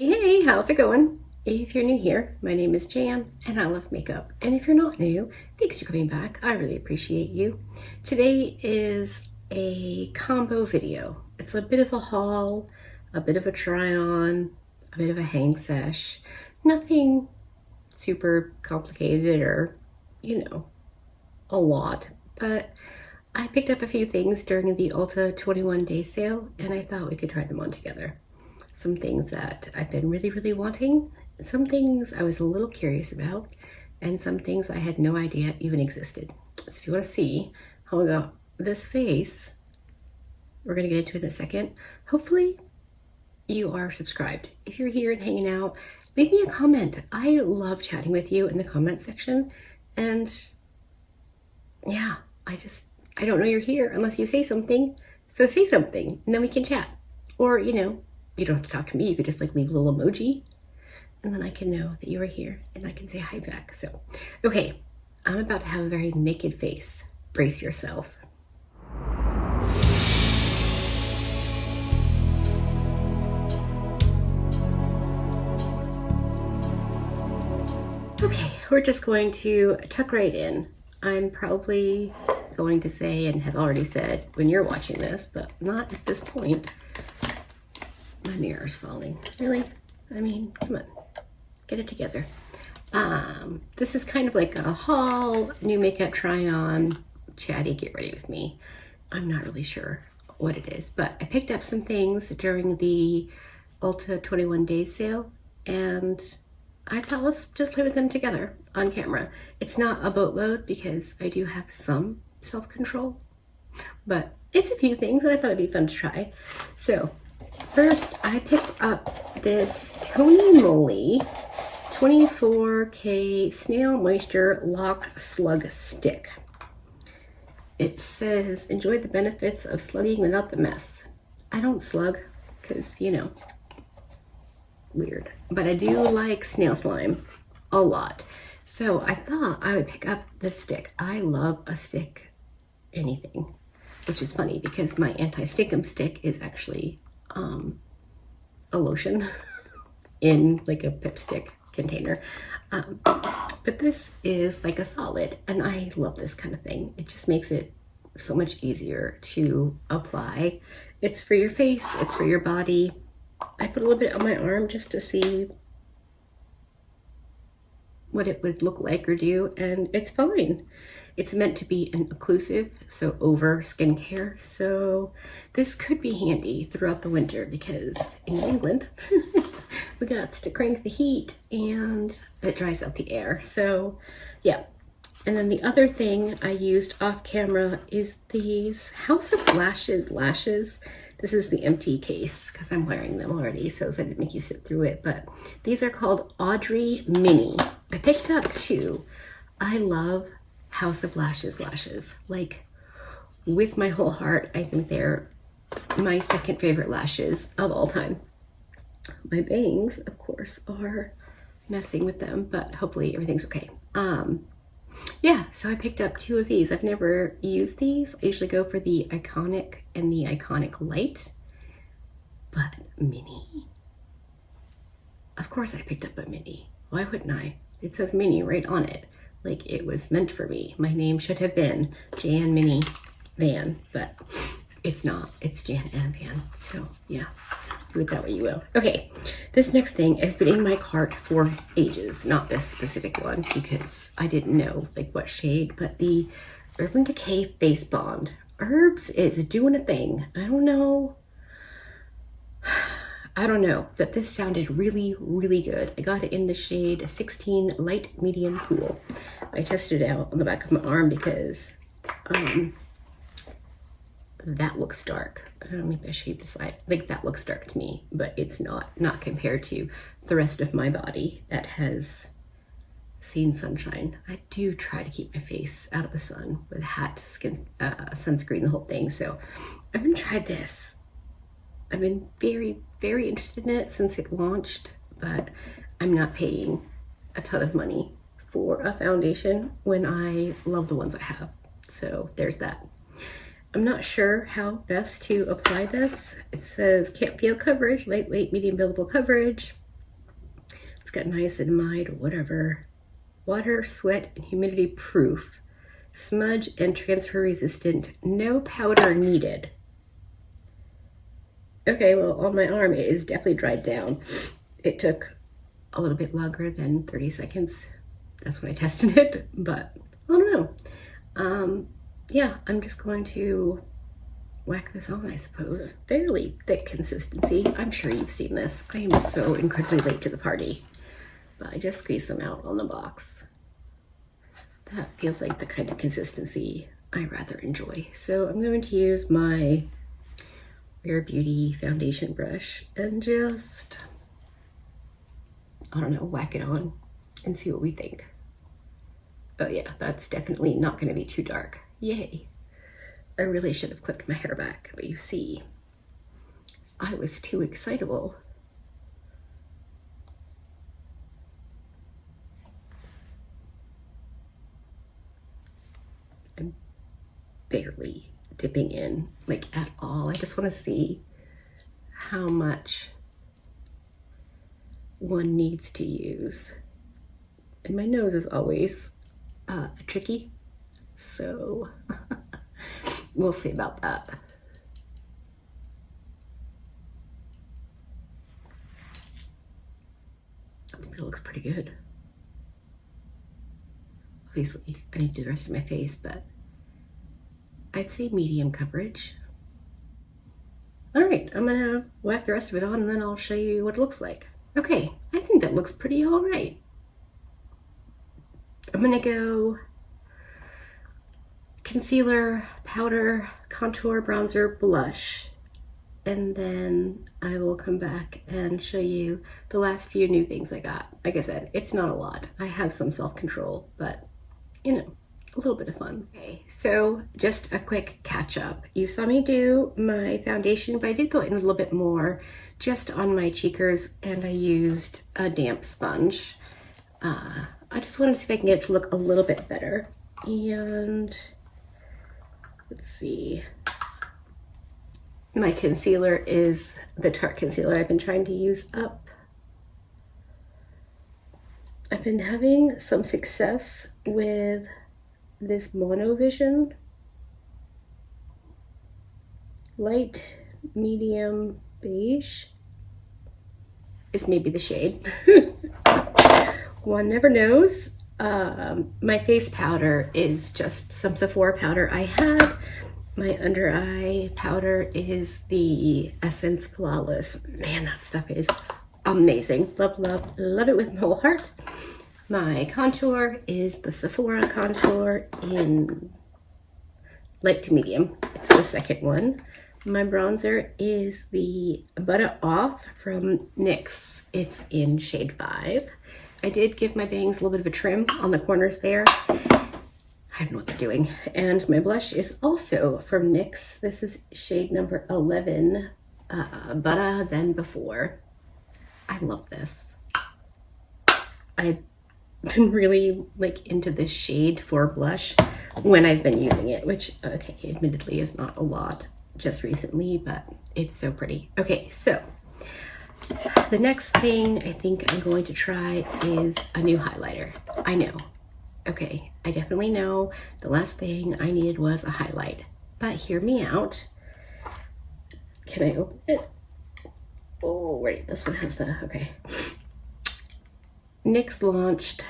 Hey, how's it going? If you're new here, my name is Jan and I love makeup. And if you're not new, thanks for coming back. I really appreciate you. Today is a combo video. It's a bit of a haul, a bit of a try on, a bit of a hang sesh. Nothing super complicated or, a lot. But I picked up a few things during the Ulta 21 day sale and I thought we could try them on together. Some things that I've been really wanting, some things I was a little curious about, and some things I had no idea even existed. So if you want to see how I got this face, we're going to get into it in a second. Hopefully you are subscribed. If you're here and hanging out, leave me a comment. I love chatting with you in the comment section. And yeah, I don't know you're here unless you say something. So say something and then we can chat. Or, you don't have to talk to me. You could just leave a little emoji and then I can know that you are here and I can say hi back. So, okay, I'm about to have a very naked face. Brace yourself. Okay, we're just going to tuck right in. I'm probably going to say and have already said when you're watching this, but not at this point. My mirror's falling. Really? I mean, come on. Get it together. This is kind of like a haul, new makeup try on, chatty, get ready with me. I'm not really sure what it is, but I picked up some things during the Ulta 21 days sale and I thought let's just play with them together on camera. It's not a boatload because I do have some self-control, but it's a few things that I thought it'd be fun to try. So first, I picked up this Tony Moly 24K Snail Moisture Lock Slug Stick. It says, enjoy the benefits of slugging without the mess. I don't slug because, weird. But I do like snail slime a lot. So I thought I would pick up this stick. I love a stick anything, which is funny because my anti-stinkum stick is actually a lotion in like a Pipstick container. But this is like a solid and I love this kind of thing. It just makes it so much easier to apply. It's for your face, it's for your body. I put a little bit on my arm just to see what it would look like or do, and it's fine. It's meant to be an occlusive, so over skincare. So this could be handy throughout the winter because in New England, we got to crank the heat and it dries out the air. So yeah. And then the other thing I used off camera is these House of lashes. This is the empty case because I'm wearing them already, so I didn't make you sit through it. But these are called Audrey Mini. I picked up two. I love House of lashes. Like, with my whole heart, I think they're my second favorite lashes of all time. My bangs, of course, are messing with them, but hopefully everything's okay. Yeah, so I picked up two of these. I've never used these. I usually go for the Iconic and the Iconic Light, but Mini. Of course I picked up a Mini. Why wouldn't I? It says Mini right on it. Like it was meant for me. My name should have been Jan Mini Van, but it's not. It's Jan and Van. So yeah, do it that way you will. Okay, this next thing has been in my cart for ages. Not this specific one because I didn't know like what shade, but the Urban Decay Face Bond. Herbs is doing a thing. I don't know, but this sounded really good. I got it in the shade 16 Light Medium Cool. I tested it out on the back of my arm because that looks dark. I don't know, maybe I shade the side. Like that looks dark to me, but it's not compared to the rest of my body that has seen sunshine. I do try to keep my face out of the sun with a hat, sunscreen, the whole thing. So I'm gonna try this. I've been very interested in it since it launched, but I'm not paying a ton of money for a foundation when I love the ones I have. So there's that. I'm not sure how best to apply this. It says can't feel coverage, lightweight, medium buildable coverage. It's got niacinamide or whatever. Water, sweat, and humidity proof. Smudge and transfer resistant. No powder needed. Okay, well, on my arm, it is definitely dried down. It took a little bit longer than 30 seconds. That's when I tested it, but I don't know. Yeah, I'm just going to whack this on, I suppose. Fairly thick consistency. I'm sure you've seen this. I am so incredibly late to the party, but I just squeezed some out on the box. That feels like the kind of consistency I rather enjoy. So I'm going to use my Rare Beauty foundation brush and just, I don't know, whack it on and see what we think. Oh yeah, that's definitely not going to be too dark. Yay. I really should have clipped my hair back, but you see, I was too excitable. I'm barely dipping in, like, at all. I just want to see how much one needs to use. And my nose is always tricky, so we'll see about that. I think that looks pretty good. Obviously, I need to do the rest of my face, but I'd say medium coverage. All right, I'm gonna whack the rest of it on and then I'll show you what it looks like. Okay, I think that looks pretty all right. I'm gonna go concealer, powder, contour, bronzer, blush, and then I will come back and show you the last few new things I got. Like I said, it's not a lot. I have some self-control, but you know, a little bit of fun. Okay, so just a quick catch up. You saw me do my foundation, but I did go in a little bit more just on my cheekers, and I used a damp sponge. I just wanted to see if I can get it to look a little bit better. And let's see. My concealer is the Tarte concealer I've been trying to use up. I've been having some success with this Mono Vision. Light, medium, beige is maybe the shade. One never knows. My face powder is just some Sephora powder I had. My under eye powder is the Essence Flawless. Man, that stuff is amazing. Love, love, love it with my whole heart. My contour is the Sephora contour in light to medium. It's the second one. My bronzer is the Butter Off from NYX. It's in shade 5. I did give my bangs a little bit of a trim on the corners there. I don't know what they're doing. And my blush is also from NYX. This is shade number 11, Butter Than Before. I love this. I've been really like into this shade for blush when I've been using it, which, okay, admittedly is not a lot just recently, but it's so pretty. Okay, so the next thing I think I'm going to try is a new highlighter. I know. Okay, I definitely know the last thing I needed was a highlight, but hear me out. Can I open it? Oh, wait, this one has the, okay. NYX launched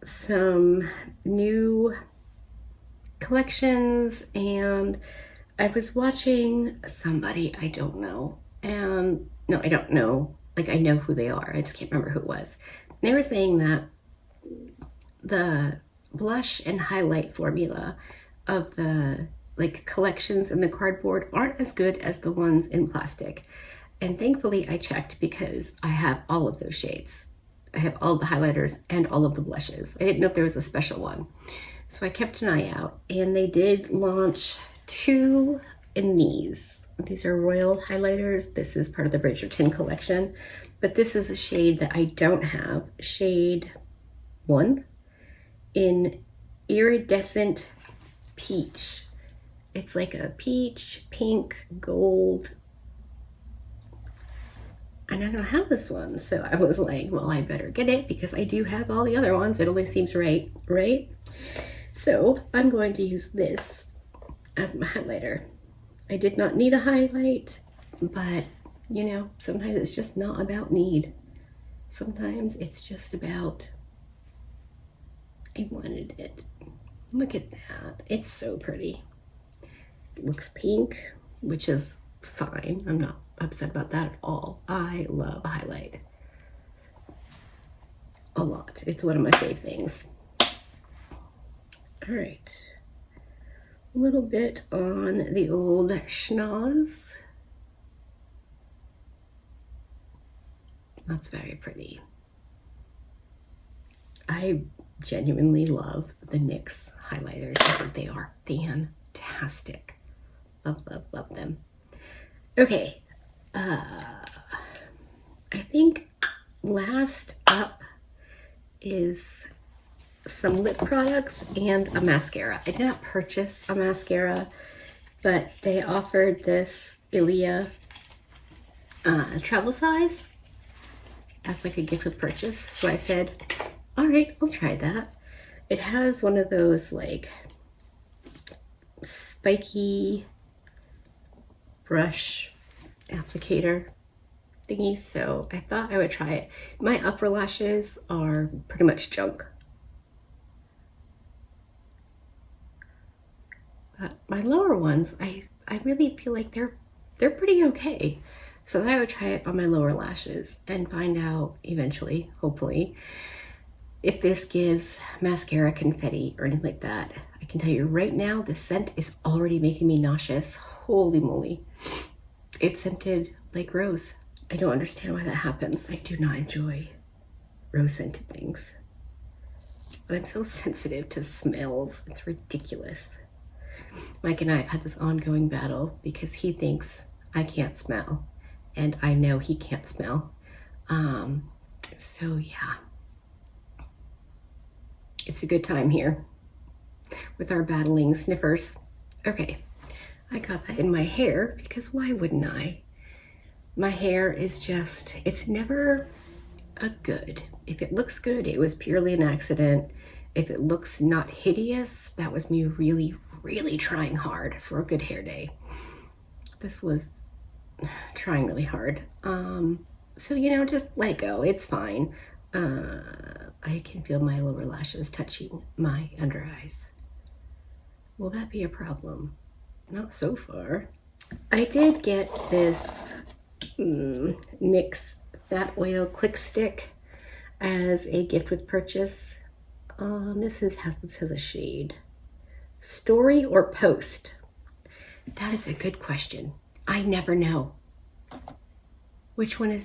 some new collections, and I was watching somebody I don't know, and no, I don't know, like I know who they are, I just can't remember who it was. They were saying that the blush and highlight formula of the like collections in the cardboard aren't as good as the ones in plastic. And thankfully I checked because I have all of those shades. I have all the highlighters and all of the blushes. I didn't know if there was a special one. So I kept an eye out, and they did launch 2 in these. These are Royal highlighters. This is part of the Bridgerton collection, but this is a shade that I don't have, shade 1 in Iridescent Peach. It's like a peach, pink, gold. and I don't have this one. So I was like, well, I better get it because I do have all the other ones. It only seems right? So I'm going to use this as my highlighter. I did not need a highlight, but you know, sometimes it's just not about need. Sometimes it's just about, I wanted it. Look at that. It's so pretty. It looks pink, which is fine. I'm not upset about that at all. I love a highlight a lot. It's one of my fave things. All right. A little bit on the old schnoz. That's very pretty. I genuinely love the NYX highlighters. I think they are fantastic. Love, love, love them. Okay. I think last up is some lip products and a mascara. I did not purchase a mascara, but they offered this Ilia travel size as like a gift with purchase. So I said, all right, I'll try that. It has one of those like spiky brush applicator thingies. So I thought I would try it. My upper lashes are pretty much junk. But my lower ones, I really feel like they're pretty okay. So then I would try it on my lower lashes and find out eventually, hopefully, if this gives mascara confetti or anything like that. I can tell you right now, the scent is already making me nauseous. Holy moly. It's scented like rose. I don't understand why that happens. I do not enjoy rose scented things. But I'm so sensitive to smells. It's ridiculous. Mike and I have had this ongoing battle because he thinks I can't smell. And I know he can't smell. So yeah, it's a good time here with our battling sniffers. Okay, I got that in my hair because why wouldn't I? My hair is just, it's never a good. If it looks good, it was purely an accident. If it looks not hideous, that was me really, really trying hard for a good hair day. This was trying really hard. So, you know, just let go. It's fine. I can feel my lower lashes touching my under eyes. Will that be a problem? Not so far. I did get this NYX Fat Oil Click Stick as a gift with purchase. This has a shade. Story or Post? That is a good question. I never know. Which one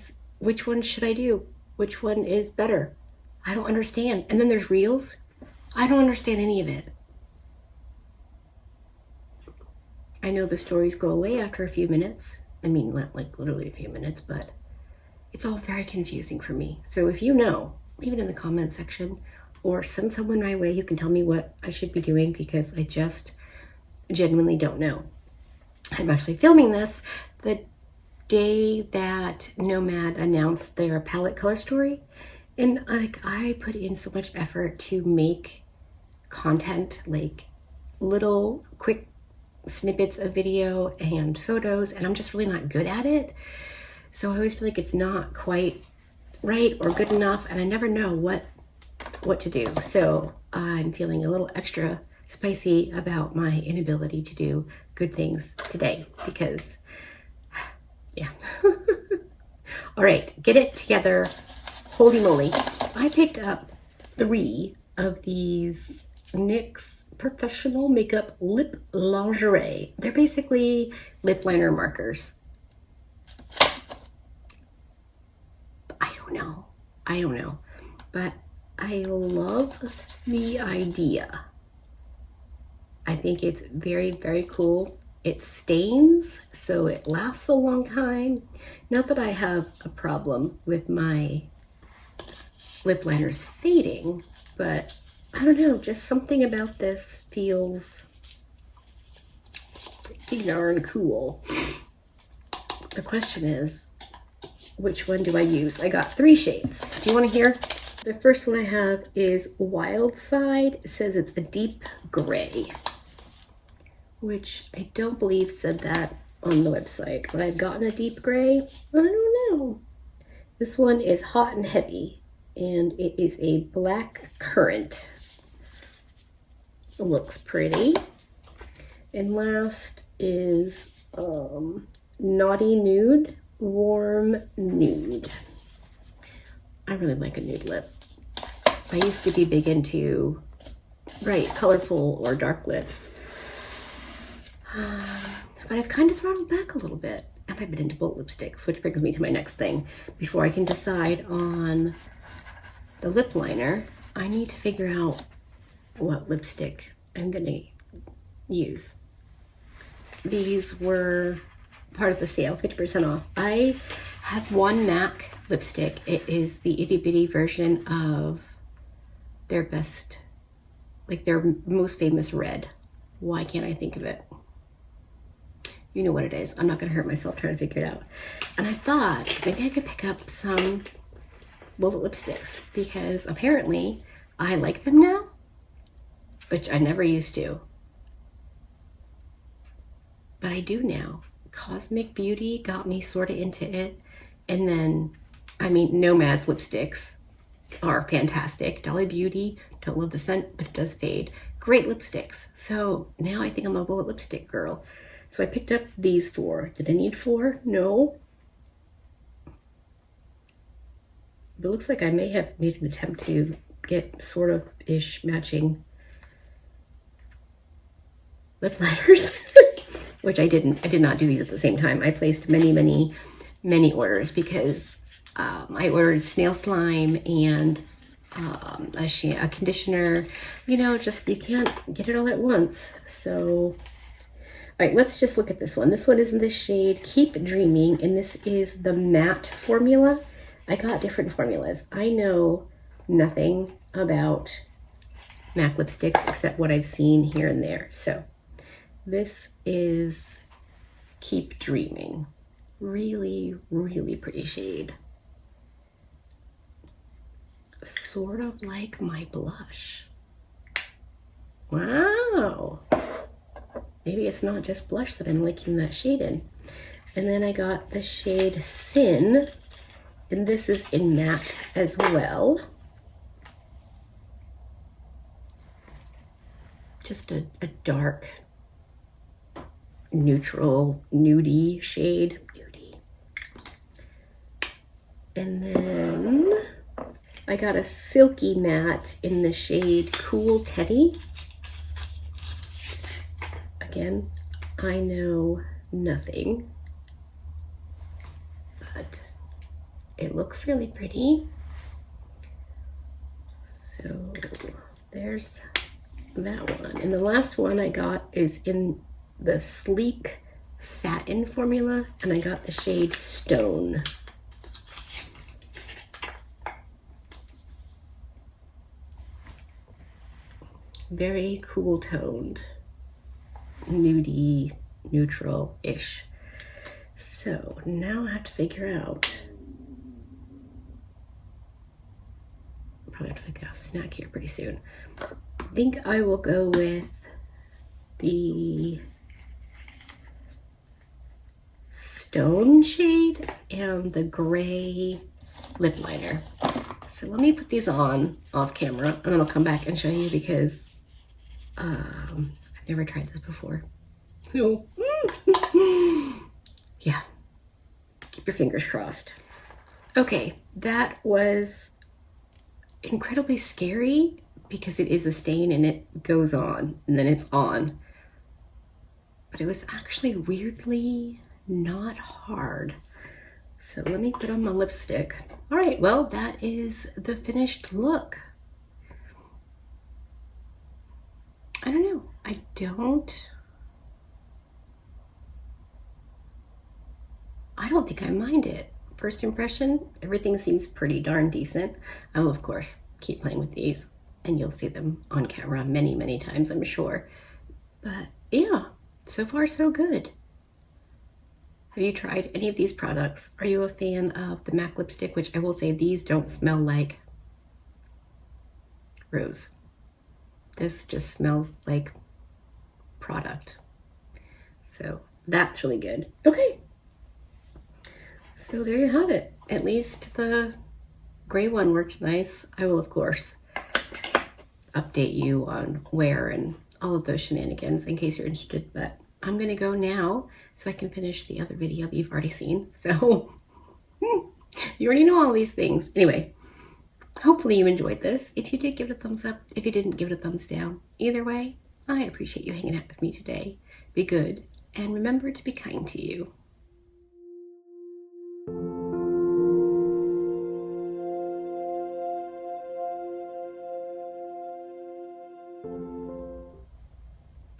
should I do? Which one is better? I don't understand. And then there's reels. I don't understand any of it. I know the stories go away after a few minutes. I mean, not like literally a few minutes, but it's all very confusing for me. So if you know, leave it in the comment section or send someone my way who can tell me what I should be doing because I just genuinely don't know. I'm actually filming this the day that Nomad announced their palette color story. And like, I put in so much effort to make content, like little quick snippets of video and photos, and I'm just really not good at it. So I always feel like it's not quite right or good enough, and I never know what to do. So I'm feeling a little extra spicy about my inability to do good things today because, yeah. All right, get it together. Holy moly. I picked up 3 of these NYX Professional Makeup Lip Lingerie. They're basically lip liner markers. I don't know, but I love the idea. I think it's very, very cool. It stains, so it lasts a long time. Not that I have a problem with my lip liners fading, but I don't know, just something about this feels pretty darn cool. The question is, which one do I use? I got 3 shades. Do you want to hear? The first one I have is Wild Side. It says it's a deep gray, which I don't believe said that on the website, but I've gotten a deep gray. I don't know. This one is Hot and Heavy, and it is a black currant. It looks pretty. And last is Naughty Nude, Warm Nude. I really like a nude lip. I used to be big into colorful or dark lips. But I've kind of throttled back a little bit. And I've been into bold lipsticks, which brings me to my next thing. Before I can decide on the lip liner, I need to figure out what lipstick I'm gonna use. These were part of the sale, 50% off. I have one MAC lipstick. It is the itty bitty version of their best, like their most famous red. Why can't I think of it? You know what it is. I'm not gonna hurt myself trying to figure it out. And I thought maybe I could pick up some bullet lipsticks because apparently I like them now, which I never used to. But I do now. Cosmic Beauty got me sort of into it. And then, I mean, Nomad's lipsticks are fantastic. Dolly Beauty, don't love the scent, but it does fade. Great lipsticks. So now I think I'm a bullet lipstick girl. So I picked up these 4. Did I need 4? No. But it looks like I may have made an attempt to get sort of ish matching lip liners, which I didn't. I did not do these at the same time. I placed many orders because I ordered snail slime and a conditioner. You know, just you can't get it all at once. So, all right, let's just look at this one. This one is in the shade Keep Dreaming, and this is the matte formula. I got different formulas. I know nothing about MAC lipsticks except what I've seen here and there. So this is Keep Dreaming. Really pretty shade. Sort of like my blush. Wow. Maybe it's not just blush that I'm liking that shade in. And then I got the shade Sin, and this is in matte as well. Just a dark, neutral, nudie shade. Nudie. And then I got a silky matte in the shade Cool Teddy. Again, I know nothing, but it looks really pretty. So there's that one. And the last one I got is in the Sleek Satin formula, and I got the shade Stone. Very cool toned, nudie, neutral-ish. So now I have to figure out, probably have to figure out a snack here pretty soon. I think I will go with the Stone shade and the gray lip liner. So let me put these on off camera and then I'll come back and show you because I've never tried this before. So yeah, keep your fingers crossed. Okay, that was incredibly scary because it is a stain and it goes on and then it's on. But it was actually weirdly not hard. So let me put on my lipstick. All right, well, that is the finished look. I don't know. I don't think I mind it. First impression, everything seems pretty darn decent. I will, of course, keep playing with these and you'll see them on camera many times, I'm sure. But yeah, so far so good. Have you tried any of these products? Are you a fan of the MAC lipstick, which I will say these don't smell like rose. This just smells like product. So that's really good. Okay. So there you have it. At least the gray one worked nice. I will, of course, update you on where and all of those shenanigans in case you're interested, but I'm gonna go now so I can finish the other video that you've already seen. So you already know all these things. Anyway, hopefully you enjoyed this. If you did, give it a thumbs up. If you didn't, give it a thumbs down. Either way, I appreciate you hanging out with me today. Be good, and remember to be kind to you.